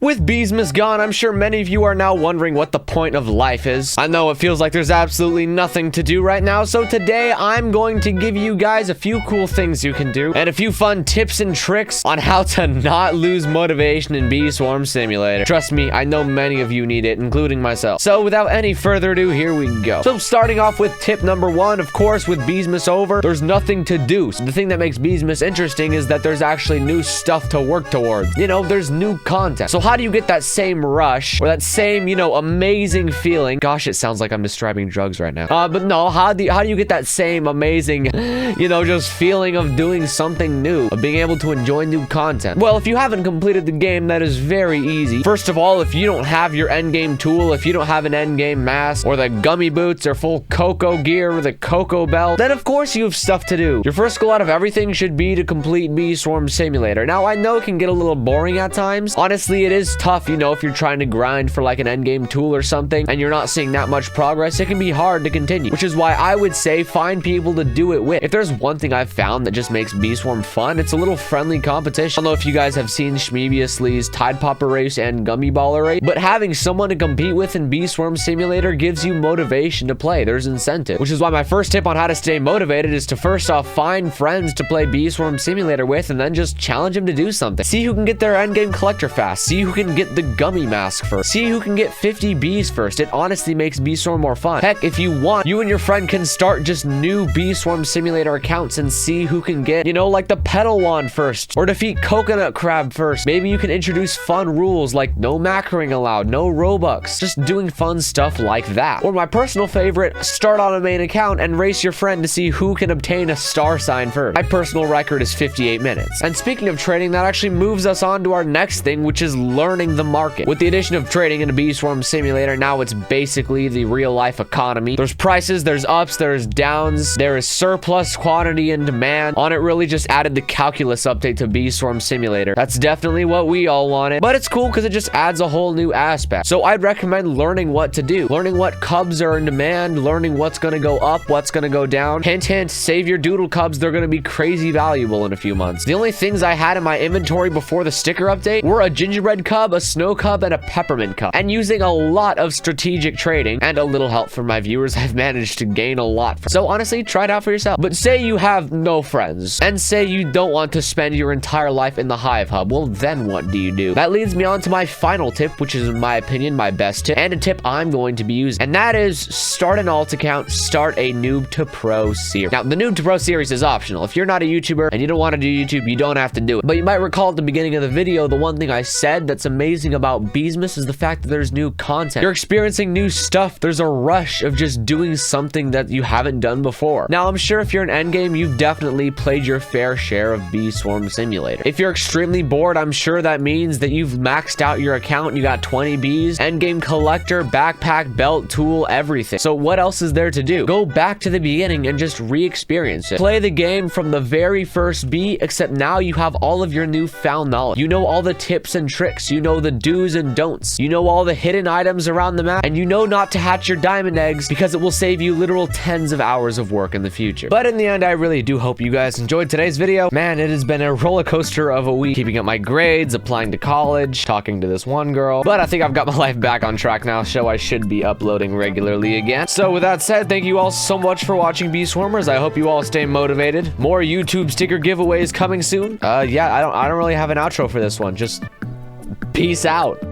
With Beesmas gone, I'm sure many of you are now wondering what the point of life is. I know it feels like there's absolutely nothing to do right now, so today I'm going to give you guys a few cool things you can do and a few fun tips and tricks on how to not lose motivation in Bee Swarm Simulator. Trust me, I know many of you need it, including myself. So without any further ado, here we go. So starting off with tip number one, of course, with Beesmas over, there's nothing to do. So the thing that makes Beesmas interesting is that there's actually new stuff to work towards. You know, there's new content. So how do you get that same rush or that same, you know, amazing feeling? Gosh, it sounds like I'm describing drugs right now. But no, how do you get that same amazing, you know, just feeling of doing something new, of being able to enjoy new content? Well, if you haven't completed the game, that is very easy. First of all, if you don't have your endgame tool, if you don't have an endgame mask or the gummy boots or full cocoa gear or the cocoa belt, then of course you have stuff to do. Your first goal out of everything should be to complete Bee Swarm Simulator. Now, I know it can get a little boring at times. Honestly, it is tough, you know, if you're trying to grind for like an endgame tool or something and you're not seeing that much progress, it can be hard to continue, which is why I would say find people to do it with. If there's one thing I've found that just makes Bee Swarm fun, it's a little friendly competition. I don't know if you guys have seen Shmeeviously's Tide Popper race and Gummy Baller race, but having someone to compete with in Bee Swarm Simulator gives you motivation to play. There's incentive, which is why my first tip on how to stay motivated is to first off find friends to play Bee Swarm Simulator with and then just challenge them to do something. See who can get their endgame collector fast. See who can get the gummy mask first. See who can get 50 bees first. It honestly makes Bee Swarm more fun. Heck, if you want, you and your friend can start just new Bee Swarm Simulator accounts and see who can get, you know, like the petal wand first or defeat coconut crab first. Maybe you can introduce fun rules like no macroing allowed, no Robux, just doing fun stuff like that. Or my personal favorite, start on a main account and race your friend to see who can obtain a star sign first. My personal record is 58 minutes. And speaking of trading, that actually moves us on to our next thing, which is learning the market. With the addition of trading in a Bee Swarm Simulator, now it's basically the real life economy. There's prices, there's ups, there's downs, there is surplus quantity and demand. On it really just added the calculus update to Bee Swarm Simulator. That's definitely what we all wanted, but it's cool because it just adds a whole new aspect. So I'd recommend learning what to do, learning what cubs are in demand, learning what's going to go up, what's going to go down. Hint, hint, save your doodle cubs. They're going to be crazy valuable in a few months. The only things I had in my inventory before the sticker update were a gingerbread cub, a snow cub, and a peppermint cub. And using a lot of strategic trading and a little help from my viewers, I've managed to gain a lot. So honestly, try it out for yourself. But say you have no friends and say you don't want to spend your entire life in the Hive Hub. Well, then what do you do? That leads me on to my final tip, which is in my opinion, my best tip and a tip I'm going to be using. And that is start an alt account, start a Noob To Pro series. Now, the Noob To Pro series is optional. If you're not a YouTuber and you don't want to do YouTube, you don't have to do it. But you might recall at the beginning of the video, the one thing I said that's amazing about Beesmas is the fact that there's new content. You're experiencing new stuff. There's a rush of just doing something that you haven't done before. Now, I'm sure if you're an endgame, you've definitely played your fair share of Bee Swarm Simulator. If you're extremely bored, I'm sure that means that you've maxed out your account. You got 20 bees, endgame collector, backpack, belt, tool, everything. So what else is there to do? Go back to the beginning and just re-experience it. Play the game from the very first bee, except now you have all of your newfound knowledge. You know all the tips and tricks. You know the do's and don'ts. You know all the hidden items around the map, and you know not to hatch your diamond eggs because it will save you literal tens of hours of work in the future. But in the end, I really do hope you guys enjoyed today's video. Man, it has been a roller coaster of a week, keeping up my grades, applying to college, talking to this one girl, but I think I've got my life back on track now, so I should be uploading regularly again. So with that said, thank you all so much for watching Bee Swarmers. I hope you all stay motivated. More YouTube sticker giveaways coming soon. Yeah, I don't really have an outro for this one. Just peace out.